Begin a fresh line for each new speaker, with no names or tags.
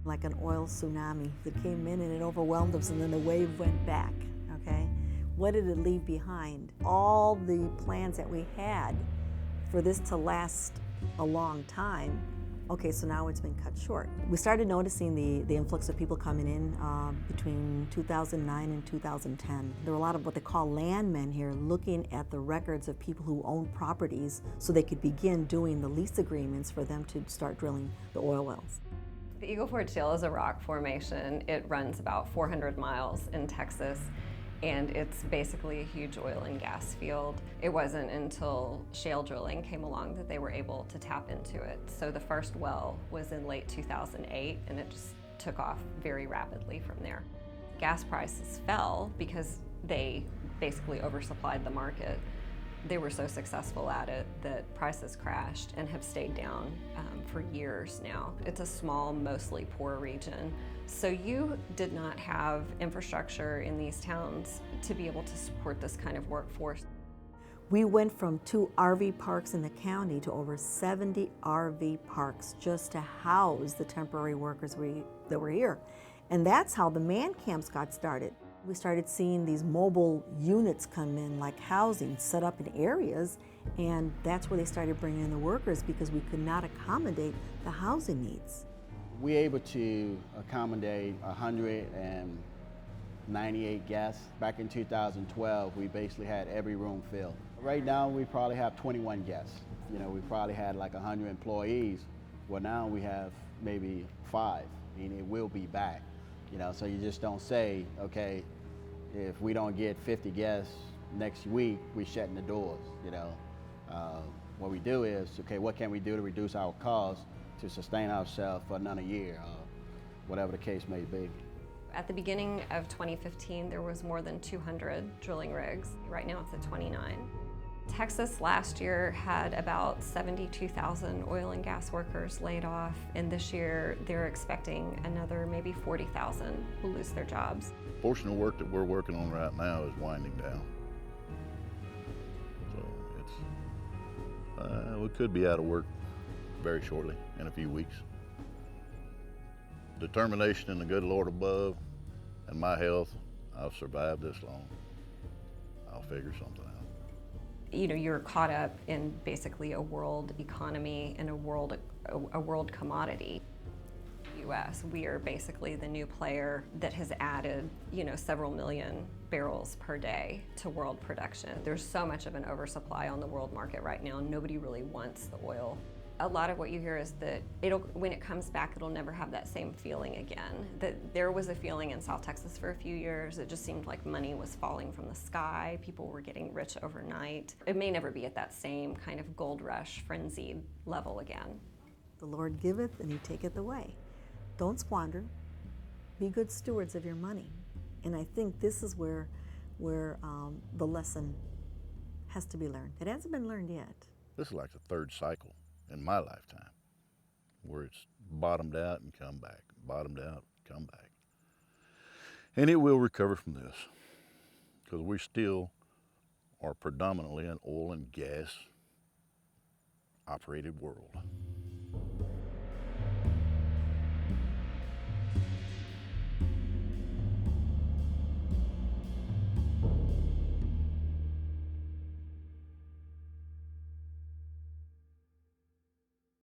Like an oil tsunami that came in and it overwhelmed us, and then the wave went back, okay? What did it leave behind? All the plans that we had for this to last a long time, okay, so now it's been cut short. We started noticing the influx of people coming in between 2009 and 2010. There were a lot of what they call landmen here looking at the records of people who owned properties so they could begin doing the lease agreements for them to start drilling the oil wells.
The Eagle Ford Shale is a rock formation. It runs about 400 miles in Texas, and it's basically a huge oil and gas field. It wasn't until shale drilling came along that they were able to tap into it. So the first well was in late 2008, and it just took off very rapidly from there. Gas prices fell because they basically oversupplied the market. They were so successful at it that prices crashed and have stayed down for years now. It's a small, mostly poor region. So you did not have infrastructure in these towns to be able to support this kind of workforce.
We went from 2 RV parks in the county to over 70 RV parks just to house the temporary workers that were here. And that's how the man camps got started. We started seeing these mobile units come in, like housing, set up in areas, and that's where they started bringing in the workers because we could not accommodate the housing needs.
We're able to accommodate 198 guests. Back in 2012, we basically had every room filled. Right now, we probably have 21 guests. You know, we probably had like 100 employees. Well, now we have maybe 5, and it will be back. You know, so you just don't say, okay, if we don't get 50 guests next week, we're shutting the doors, you know. What we do is, okay, what can we do to reduce our costs to sustain ourselves for another year, whatever the case may be.
At the beginning of 2015, there was more than 200 drilling rigs. Right now it's at 29. Texas last year had about 72,000 oil and gas workers laid off, and this year they're expecting another maybe 40,000 will lose their jobs.
The portion of work that we're working on right now is winding down. So we could be out of work very shortly, in a few weeks. Determination in the good Lord above and my health, I've survived this long. I'll figure something out.
You know, you're caught up in basically a world economy and a world commodity. U.S. We are basically the new player that has added, you know, several million barrels per day to world production. There's so much of an oversupply on the world market right now. Nobody really wants the oil. A lot of what you hear is that when it comes back, it'll never have that same feeling again. That there was a feeling in South Texas for a few years. It just seemed like money was falling from the sky. People were getting rich overnight. It may never be at that same kind of gold rush, frenzied level again.
The Lord giveth and he taketh away. Don't squander. Be good stewards of your money. And I think this is where the lesson has to be learned. It hasn't been learned yet.
This is like the 3rd cycle in my lifetime, where it's bottomed out and come back, bottomed out, come back. And it will recover from this, because we still are predominantly an oil and gas operated world.